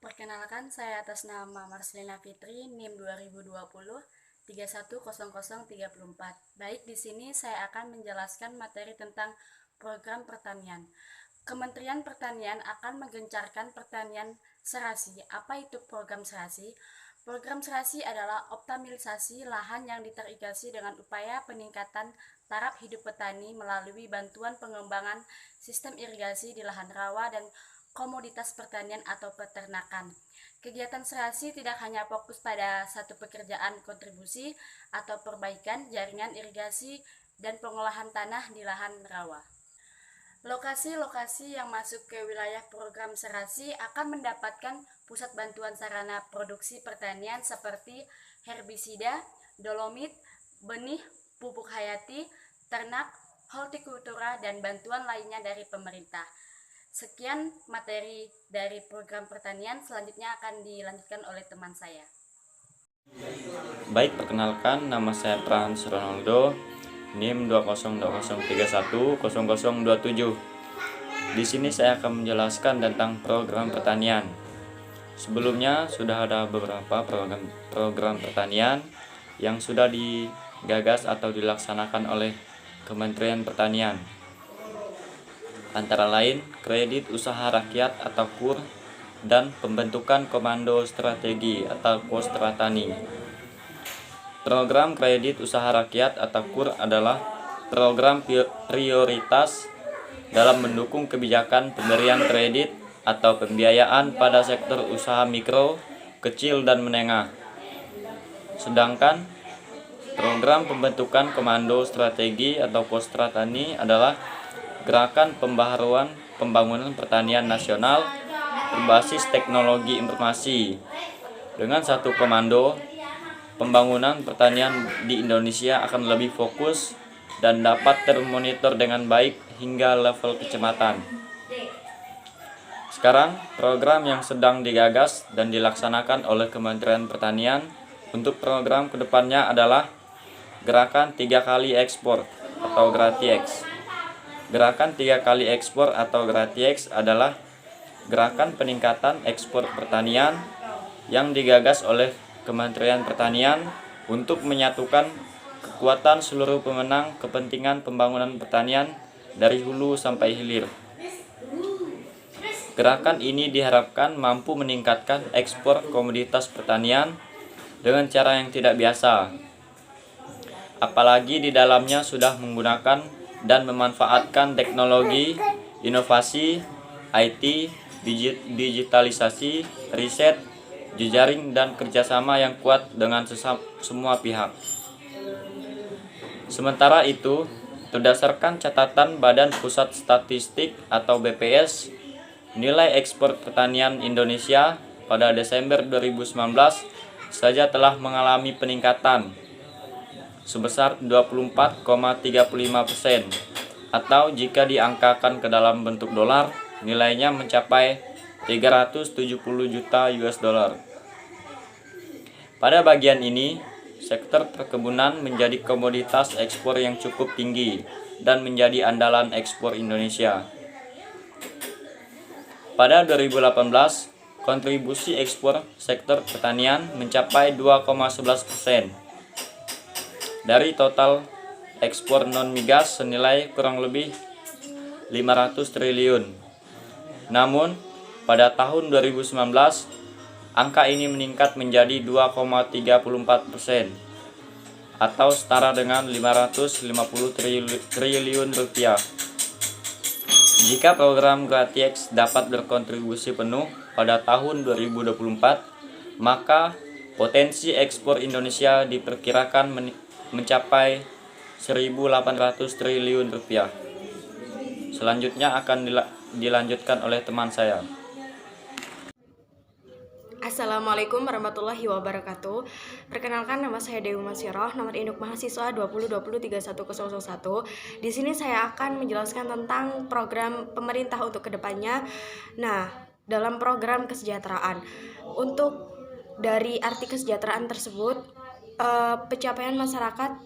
Perkenalkan, saya atas nama Marcelina Fitri, NIM 2020 310034. Baik, di sini saya akan menjelaskan materi tentang program pertanian. Kementerian Pertanian akan menggencarkan pertanian serasi. Apa itu program serasi? Program serasi adalah optimalisasi lahan yang teririgasi dengan upaya peningkatan taraf hidup petani melalui bantuan pengembangan sistem irigasi di lahan rawa dan komoditas pertanian atau peternakan. Kegiatan serasi tidak hanya fokus pada satu pekerjaan kontribusi atau perbaikan jaringan irigasi dan pengolahan tanah di lahan rawa. Lokasi-lokasi yang masuk ke wilayah program serasi akan mendapatkan pusat bantuan sarana produksi pertanian seperti herbisida, dolomit, benih, pupuk hayati, ternak, hortikultura, dan bantuan lainnya dari pemerintah. Sekian materi dari program pertanian, selanjutnya akan dilanjutkan oleh teman saya. Baik, perkenalkan, nama saya Frans Ronaldo, NIM 2020310027. Di sini saya akan menjelaskan tentang program pertanian. Sebelumnya sudah ada beberapa program pertanian yang sudah digagas atau dilaksanakan oleh Kementerian Pertanian. Antara lain kredit usaha rakyat atau KUR dan pembentukan komando strategi atau Kostratani. Program kredit usaha rakyat atau KUR adalah program prioritas dalam mendukung kebijakan pemberian kredit atau pembiayaan pada sektor usaha mikro, kecil, dan menengah. Sedangkan program pembentukan komando strategi atau Kostratani adalah gerakan pembaharuan pembangunan pertanian nasional berbasis teknologi informasi. Dengan satu komando, pembangunan pertanian di Indonesia akan lebih fokus dan dapat termonitor dengan baik hingga level kecamatan. Sekarang, program yang sedang digagas dan dilaksanakan oleh Kementerian Pertanian untuk program kedepannya adalah Gerakan 3 kali ekspor atau GratiEx. Gerakan 3 kali ekspor atau GratiEx adalah gerakan peningkatan ekspor pertanian yang digagas oleh Kementerian Pertanian untuk menyatukan kekuatan seluruh pemenang kepentingan pembangunan pertanian dari hulu sampai hilir. Gerakan ini diharapkan mampu meningkatkan ekspor komoditas pertanian dengan cara yang tidak biasa. Apalagi di dalamnya sudah menggunakan dan memanfaatkan teknologi, inovasi, IT, digitalisasi, riset, jejaring, dan kerjasama yang kuat dengan semua pihak. Sementara itu, berdasarkan catatan Badan Pusat Statistik atau BPS, nilai ekspor pertanian Indonesia pada Desember 2019 saja telah mengalami peningkatan sebesar 24,35%, atau jika diangkakan ke dalam bentuk dolar, nilainya mencapai 370 juta US dollar. Pada bagian ini, sektor perkebunan menjadi komoditas ekspor yang cukup tinggi dan menjadi andalan ekspor Indonesia. Pada 2018, kontribusi ekspor sektor pertanian mencapai 2,11% dari total ekspor non-migas senilai kurang lebih 500 triliun. Namun, pada tahun 2019, angka ini meningkat menjadi 2,34% atau setara dengan 550 triliun rupiah. Jika program GratiEx dapat berkontribusi penuh pada tahun 2024, maka potensi ekspor Indonesia diperkirakan mencapai 1.800 triliun rupiah. Selanjutnya akan dilanjutkan oleh teman saya. Assalamualaikum warahmatullahi wabarakatuh. Perkenalkan, nama saya Dewi Masyiroh, nomor induk mahasiswa 20203101. Di sini saya akan menjelaskan tentang program pemerintah untuk kedepannya. Nah, dalam program kesejahteraan, untuk dari arti kesejahteraan tersebut, pencapaian masyarakat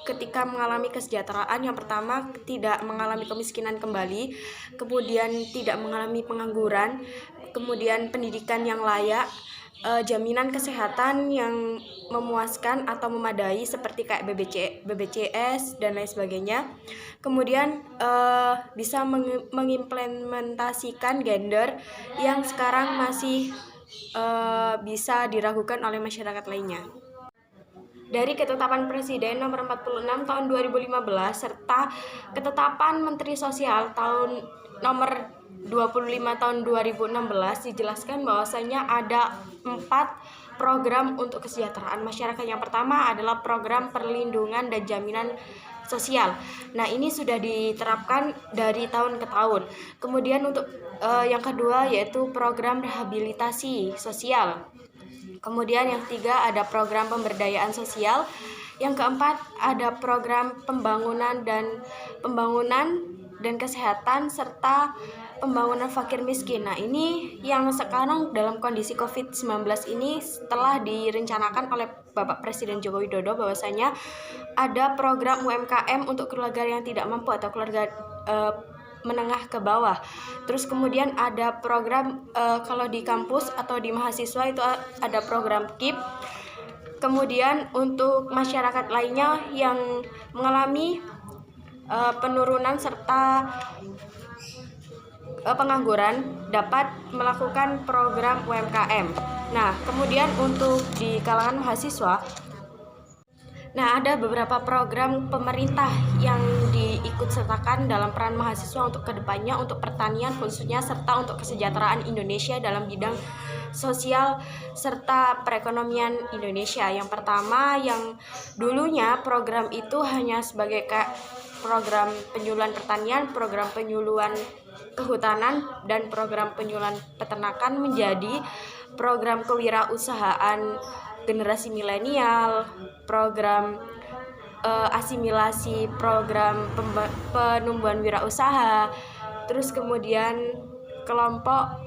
ketika mengalami kesejahteraan, yang pertama tidak mengalami kemiskinan kembali, kemudian tidak mengalami pengangguran, kemudian pendidikan yang layak, jaminan kesehatan yang memuaskan atau memadai seperti kayak BPJS dan lain sebagainya. Kemudian bisa mengimplementasikan gender yang sekarang masih bisa diragukan oleh masyarakat lainnya. Dari ketetapan Presiden nomor 46 tahun 2015 serta ketetapan Menteri Sosial tahun nomor 25 tahun 2016 dijelaskan bahwasanya ada 4 program untuk kesejahteraan masyarakat. Yang pertama adalah program perlindungan dan jaminan sosial. Nah, ini sudah diterapkan dari tahun ke tahun. Kemudian untuk yang kedua yaitu program rehabilitasi sosial. Kemudian yang ketiga ada program pemberdayaan sosial. Yang keempat ada program pembangunan dan kesehatan serta pembangunan fakir miskin. Nah, ini yang sekarang dalam kondisi COVID-19 ini telah direncanakan oleh Bapak Presiden Joko Widodo bahwasanya ada program UMKM untuk keluarga yang tidak mampu atau keluarga menengah ke bawah. Terus kemudian ada program kalau di kampus atau di mahasiswa itu ada program KIP. Kemudian untuk masyarakat lainnya yang mengalami penurunan serta pengangguran dapat melakukan program UMKM. Nah, kemudian untuk di kalangan mahasiswa, nah, ada beberapa program pemerintah yang diikutsertakan dalam peran mahasiswa untuk kedepannya untuk pertanian khususnya serta untuk kesejahteraan Indonesia dalam bidang sosial serta perekonomian Indonesia. Yang pertama, yang dulunya program itu hanya sebagai program penyuluhan pertanian, program penyuluhan kehutanan, dan program penyuluhan peternakan menjadi program kewirausahaan generasi milenial, program asimilasi, program penumbuhan wirausaha, terus kemudian kelompok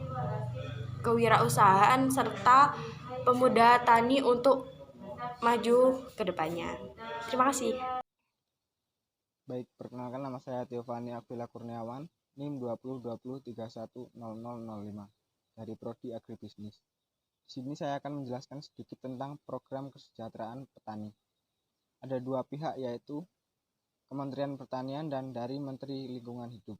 kewirausahaan serta pemuda tani untuk maju ke depannya. Terima kasih. Baik, perkenalkan nama saya Tiofani Aquila Kurniawan, NIM 2020310005 dari Prodi Agribisnis. Di sini saya akan menjelaskan sedikit tentang program kesejahteraan petani. Ada dua pihak yaitu Kementerian Pertanian dan dari Menteri Lingkungan Hidup.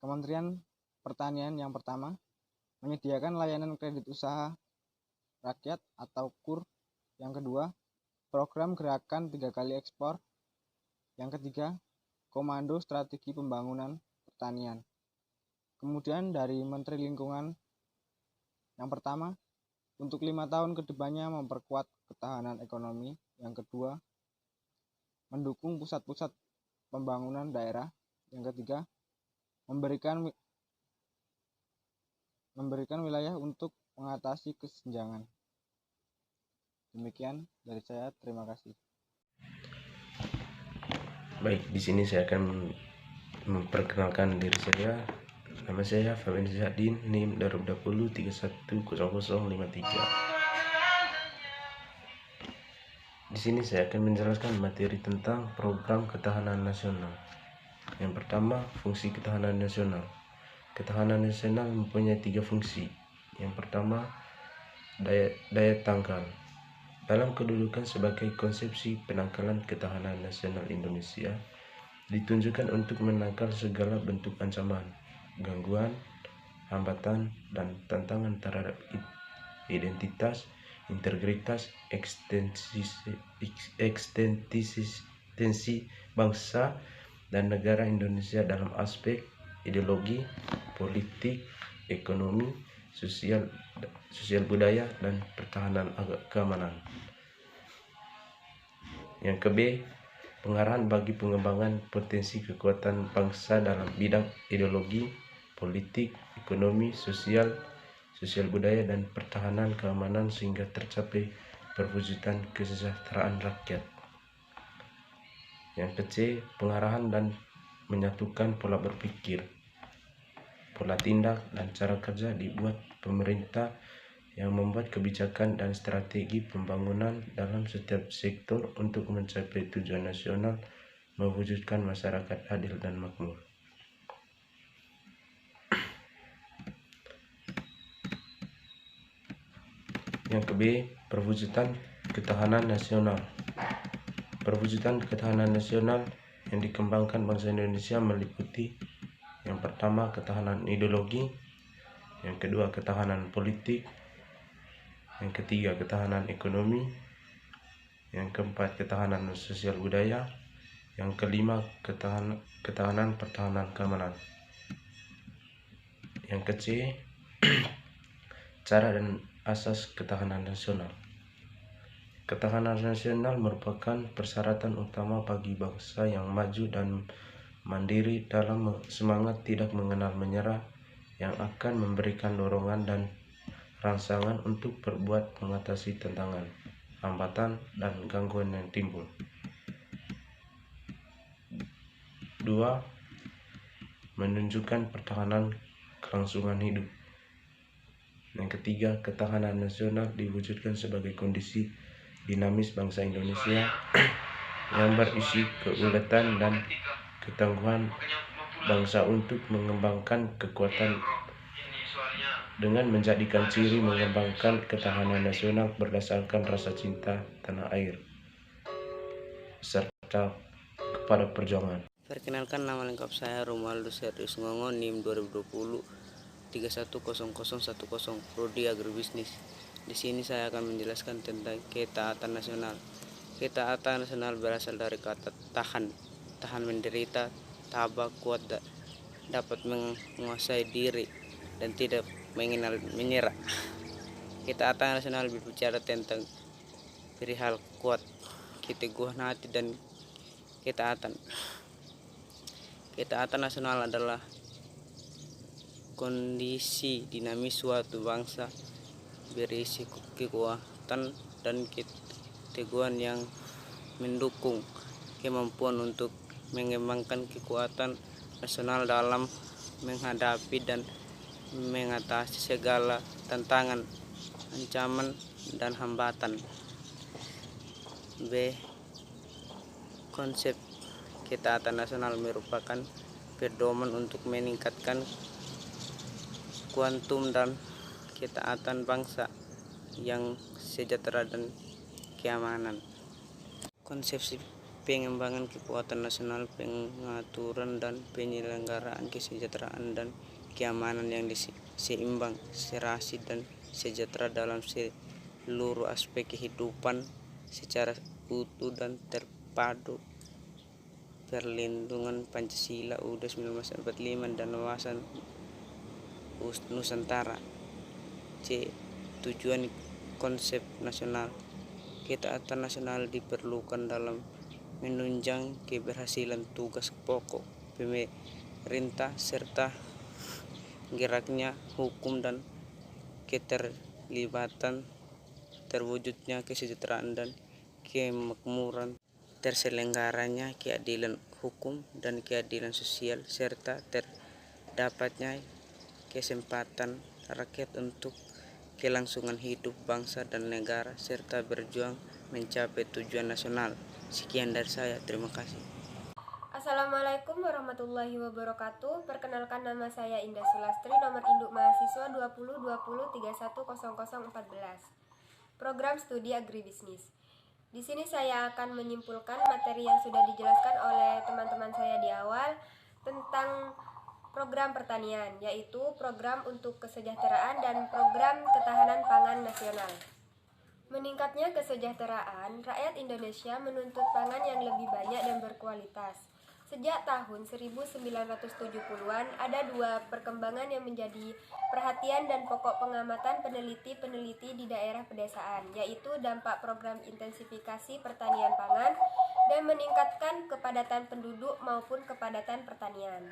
Kementerian Pertanian yang pertama menyediakan layanan kredit usaha rakyat atau KUR. Yang kedua, program gerakan 3 kali ekspor. Yang ketiga, Komando Strategi Pembangunan Pertanian. Kemudian dari Menteri Lingkungan, yang pertama, untuk 5 tahun ke depannya memperkuat ketahanan ekonomi. Yang kedua, mendukung pusat-pusat pembangunan daerah. Yang ketiga, memberikan wilayah untuk mengatasi kesenjangan. Demikian dari saya, terima kasih. Baik, di sini saya akan memperkenalkan diri saya. Nama saya Fabian Zadin, NIM 2020310053. Di sini saya akan menjelaskan materi tentang program ketahanan nasional. Yang pertama, fungsi ketahanan nasional. Ketahanan nasional mempunyai 3 fungsi. Yang pertama, daya tangkal. Dalam kedudukan sebagai konsepsi penangkalan ketahanan nasional Indonesia, ditunjukkan untuk menangkal segala bentuk ancaman, gangguan, hambatan, dan tantangan terhadap identitas, integritas, eksistensi bangsa dan negara Indonesia dalam aspek ideologi, politik, ekonomi, sosial budaya, dan pertahanan keamanan. Yang ke B, pengarahan bagi pengembangan potensi kekuatan bangsa dalam bidang ideologi, politik, ekonomi, sosial budaya, dan pertahanan keamanan sehingga tercapai perwujudan kesejahteraan rakyat. Yang ke C, pengarahan dan menyatukan pola berpikir, pola tindak, dan cara kerja dibuat pemerintah yang membuat kebijakan dan strategi pembangunan dalam setiap sektor untuk mencapai tujuan nasional mewujudkan masyarakat adil dan makmur. Yang ke B, perwujudan ketahanan nasional. Perwujudan ketahanan nasional yang dikembangkan bangsa Indonesia meliputi yang pertama ketahanan ideologi, yang kedua ketahanan politik, yang ketiga ketahanan ekonomi, yang keempat ketahanan sosial budaya, yang kelima ketahanan pertahanan keamanan. Yang ke C, cara dan asas ketahanan nasional. Ketahanan nasional merupakan persyaratan utama bagi bangsa yang maju dan mandiri dalam semangat tidak mengenal menyerah, yang akan memberikan dorongan dan rangsangan untuk berbuat mengatasi tantangan, hambatan, dan gangguan yang timbul. 2. Menunjukkan pertahanan kelangsungan hidup. Yang ketiga, ketahanan nasional diwujudkan sebagai kondisi dinamis bangsa Indonesia yang berisi keuletan dan ketangguhan bangsa untuk mengembangkan kekuatan dengan menjadikan ciri mengembangkan ketahanan nasional berdasarkan rasa cinta tanah air serta kepada perjuangan. Perkenalkan, nama lengkap saya Romualdo Serius Ngongo, NIM 2020 310010, Prodi Agribisnis. Di sini saya akan menjelaskan tentang ketaatan nasional. Ketaatan nasional berasal dari kata tahan, tahan menderita, tabah, kuat, dapat menguasai diri, dan tidak mengenal menyerah. Ketaatan nasional berbicara tentang perihal kuat, keteguhan hati, dan ketaatan. Ketaatan nasional adalah kondisi dinamis suatu bangsa berisi kekuatan dan keteguhan yang mendukung kemampuan untuk mengembangkan kekuatan nasional dalam menghadapi dan mengatasi segala tantangan, ancaman, dan hambatan. B. Konsep ketaatan nasional merupakan pedoman untuk meningkatkan kuantum dan ketaatan bangsa yang sejahtera dan keamanan. Konsepsi pengembangan kekuatan nasional, pengaturan dan penyelenggaraan kesejahteraan dan keamanan yang seimbang, serasi, dan sejahtera dalam seluruh aspek kehidupan secara utuh dan terpadu. Perlindungan Pancasila UUD 1945 dan wawasan Nusantara. C. Tujuan konsep nasional. Ketaatan nasional diperlukan dalam menunjang keberhasilan tugas pokok pemerintah serta geraknya hukum dan keterlibatan terwujudnya kesejahteraan dan kemakmuran, terselenggaranya keadilan hukum dan keadilan sosial, serta terdapatnya kesempatan rakyat untuk kelangsungan hidup bangsa dan negara serta berjuang mencapai tujuan nasional. Sekian dari saya, terima kasih. Assalamualaikum warahmatullahi wabarakatuh. Perkenalkan, nama saya Indah Sulastri, nomor induk mahasiswa 2020210014. Program Studi Agribisnis. Di sini saya akan menyimpulkan materi yang sudah dijelaskan oleh teman-teman saya di awal tentang program pertanian, yaitu program untuk kesejahteraan dan program ketahanan pangan nasional. Meningkatnya kesejahteraan, rakyat Indonesia menuntut pangan yang lebih banyak dan berkualitas. Sejak tahun 1970-an, ada dua perkembangan yang menjadi perhatian dan pokok pengamatan peneliti-peneliti di daerah pedesaan, yaitu dampak program intensifikasi pertanian pangan dan meningkatkan kepadatan penduduk maupun kepadatan pertanian.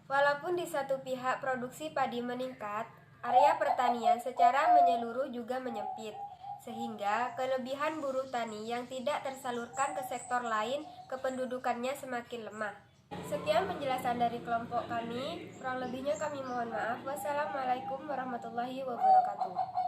Walaupun di satu pihak produksi padi meningkat, area pertanian secara menyeluruh juga menyempit, sehingga kelebihan buruh tani yang tidak tersalurkan ke sektor lain kependudukannya semakin lemah. Sekian penjelasan dari kelompok kami, kurang lebihnya kami mohon maaf. Wassalamualaikum warahmatullahi wabarakatuh.